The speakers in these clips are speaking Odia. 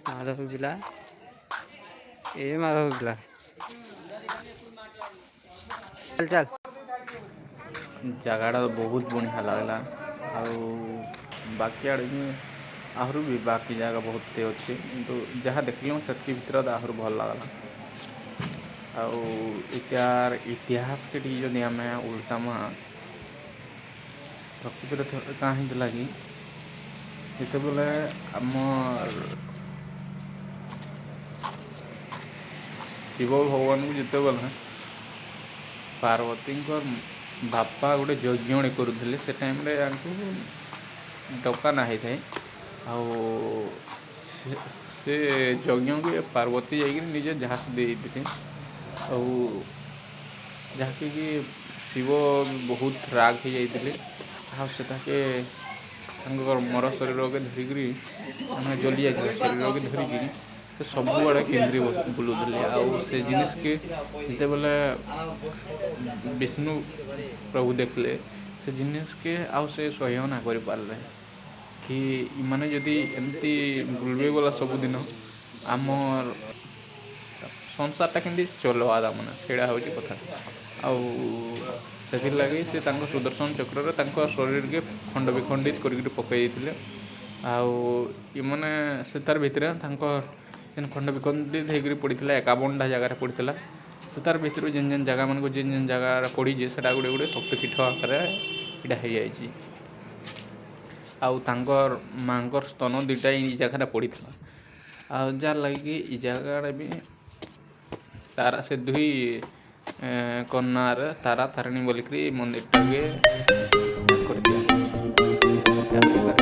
ମାଧବ ପିଲା ମାଧବ ପିଲା ଚାଲ ଚାଲ। ଜାଗାଟା ବହୁତ ବଢ଼ିଆ ଲାଗିଲା। ଆଉ ବାକି ଆଡ଼େ ବି ଆହୁରି ବି ବାକି ଜାଗା ବହୁତଟେ ଅଛି, କିନ୍ତୁ ଯାହା ଦେଖିଲୁ ସେତିକି ଭିତରେ ତ ଆହୁରି ଭଲ ଲାଗଲା। ଆଉ ଏଟାର ଇତିହାସକେ ଟିକେ ଯଦି ଆମେ ଉଲ୍ଟାମା ପ୍ରକୃତରେ କାଁ ହେଇଥିଲା କି ଯେତେବେଳେ ଆମର୍ ଶିବ ଭଗବାନଙ୍କୁ ଯେତେବେଳେ ପାର୍ବତୀଙ୍କର ବାପା ଗୋଟେ ଯଜ୍ଞଟେ କରୁଥିଲେ, ସେ ଟାଇମ୍ରେ ୟାଙ୍କୁ ଡକା ନା ହେଇଥାଏ। ଆଉ ସେ ଯଜ୍ଞକୁ ପାର୍ବତୀ ଯାଇକିରି ନିଜେ ଝାସ ଦେଇଥିଲେ। ଆଉ ଯାହାକି ଶିବ ବହୁତ ରାଗ୍ ହେଇଯାଇଥିଲେ। ଆଉ ସେଟାକେ ତାଙ୍କର ମର ଶରୀରକେ ଧରିକିରି ମାନେ ଜଲି ଯାଇଥିଲା ଶରୀରକେ ଧରିକିରି ସେ ସବୁଆଡ଼େ କେନ୍ଦ୍ରି ବୁଲୁଥିଲେ। ଆଉ ସେ ଜିନିଷ୍କେ ଯେତେବେଲେ ବିଷ୍ଣୁ ପ୍ରଭୁ ଦେଖିଲେ, ସେ ଜିନିଷ୍କେ ଆଉ ସେ ସହ୍ୟ ନା କରିପାରିଲେ କି ଇମାନେ ଯଦି ଏମିତି ବୁଲିବେ ଗଲା ସବୁଦିନ ଆମର୍ ସଂସାରଟା କେମିତି ଚଲ୍ବା ତାମାନେ ସେଇଟା ହେଉଛି କଥା। ଆଉ ସେଥିର୍ଲାଗି ସେ ତାଙ୍କ ସୁଦର୍ଶନ ଚକ୍ରରେ ତାଙ୍କ ଶରୀରକେ ଖଣ୍ଡ ବିଖଣ୍ଡିତ କରିକିରି ପକାଇ ଦେଇଥିଲେ। ଆଉ ଏମାନେ ସେ ତାର ଭିତରେ ତାଙ୍କ ଯେନ୍ ଖଣ୍ଡ ବିଖଣ୍ଡିତ ହେଇକରି ପଡ଼ିଥିଲା 51ଟା ଜାଗାରେ ପଡ଼ିଥିଲା। ସେ ତାର ଭିତରୁ ଯେନ୍ ଯେନ୍ ଜାଗାମାନଙ୍କୁ ଯେନ୍ ଯେନ୍ ଜାଗାରେ ପଡ଼ିଛି ସେଟା ଗୋଟେ ଗୋଟେ ଶକ୍ତିପୀଠ ଆକାରରେ ଏଇଟା ହେଇଯାଇଛି। ଆଉ ତାଙ୍କର ମାଆଙ୍କର ସ୍ତନ ଦୁଇଟା ଏଇ ଜାଗାରେ ପଡ଼ିଥିଲା। ଆଉ ଯାହାର ଲାଗିକି ଇ ଜାଗାରେ ବି ତାରା ସେ ଦୁଇ କର୍ଣ୍ଣାର ତାରା ତାରିଣୀ ବୋଲିକିରି ମନ୍ଦିରଟାକେ କରିଥିଲା। ଏଇଟା ହେଉଛି ତାର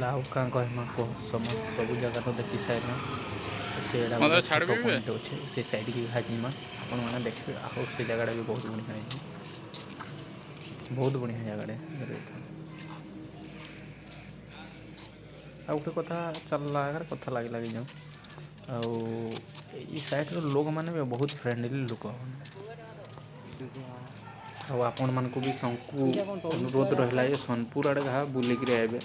ଆଉ କାଁ କହେମା କହ ସବୁ ଜାଗା ତ ଦେଖି ସାରିଲା। ସେଇଟା ଗୋଟେ ଫଟୋ ପଏଣ୍ଟ ଅଛି, ସେ ସାଇଡ଼୍କି ଯିମା ଆପଣମାନେ ଦେଖିବେ। ଆଉ ସେ ଜାଗାଟା ବି ବହୁତ ବଢ଼ିଆ ହେଇଛି, ବହୁତ ବଢ଼ିଆ ଜାଗାଟେ। ଆଉ ଗୋଟେ କଥା ଚାଲିଲା ଆଗରେ କଥା ଲାଗି ଯାଉଁ। ଆଉ ଏଇ ସାଇଟ୍ର ଲୋକମାନେ ବି ବହୁତ ଫ୍ରେଣ୍ଡଲି ଲୋକ। ଆଉ ଆପଣମାନଙ୍କୁ ବି ଅନୁରୋଧ ରହିଲା ଯେ ସୋନପୁର ଆଡ଼େ ଘା ବୁଲିକିରି ଆଇବେ,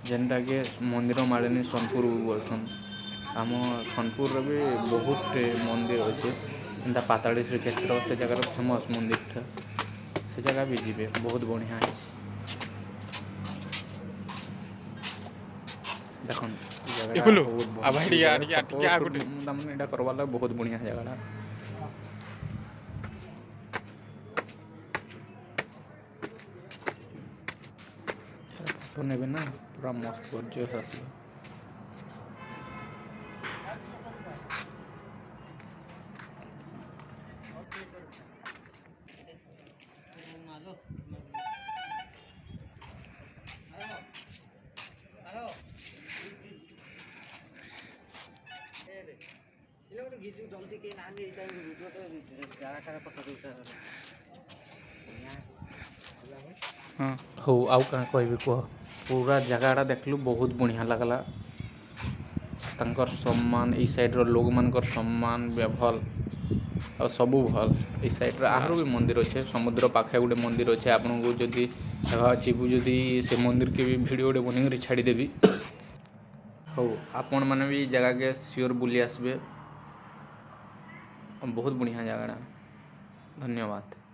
ଯେନ୍ଟାକି ମନ୍ଦିର ମାଳିନୀ ସୋନପୁର ବୋଲସନ୍। ଆମ ସୋନପୁରରେ ବି ବହୁତଟେ ମନ୍ଦିର ଅଛି, ଯେନ୍ତା ପାତାଳି ଶ୍ରୀକ୍ଷେତ୍ର ସେ ଜାଗାର ଫେମସ୍ ମନ୍ଦିରଟା। ସେ ଜାଗା ବି ଯିବେ, ବହୁତ ବଢ଼ିଆ ହେଇଛି। ଦେଖନ୍ତୁ ଏ ଜାଗାଟା ବହୁତ ଭଲ, ଏ ଜାଗାରେ ଫଟୋ ସୁଟ୍ ତାମାନେ ଏଇଟା କରବାର୍ ଲାଗି ବହୁତ ବଢ଼ିଆ ଜାଗାଟା। ଫଟୋ ନେବେ ନା ପୁରା ମସ୍ତ ଗର୍ଜିୟସ୍ ଆସିବ। ହଁ ହଉ ଆଉ କାଁ କହିବି କୁହ। ପୁରା ଜାଗାଟା ଦେଖିଲୁ ବହୁତ ବଢ଼ିଆ ଲାଗ୍ଲା। ତାଙ୍କର ସମ୍ମାନ ଏଇ ସାଇଡ଼୍ର ଲୋକମାନଙ୍କର ସମ୍ମାନ ଭଲ୍ ଆଉ ସବୁ ଭଲ୍। ଏଇ ସାଇଡ଼୍ରେ ଆହୁରି ବି ମନ୍ଦିର ଅଛେ, ସମୁଦ୍ର ପାଖେ ଗୋଟେ ମନ୍ଦିର ଅଛେ। ଆପଣଙ୍କୁ ଯଦି ଯିବୁ ଯଦି ସେ ମନ୍ଦିରକେ ବି ଭିଡ଼ିଓଟେ ବନେଇକରି ଛାଡ଼ିଦେବି। ହଉ ଆପଣମାନେ ବି ଏଇ ଜାଗାକେ ସିଓର ବୁଲି ଆସିବେ, ବହୁତ ବଢ଼ିଆ ଜାଗାଟା। ଧନ୍ୟବାଦ।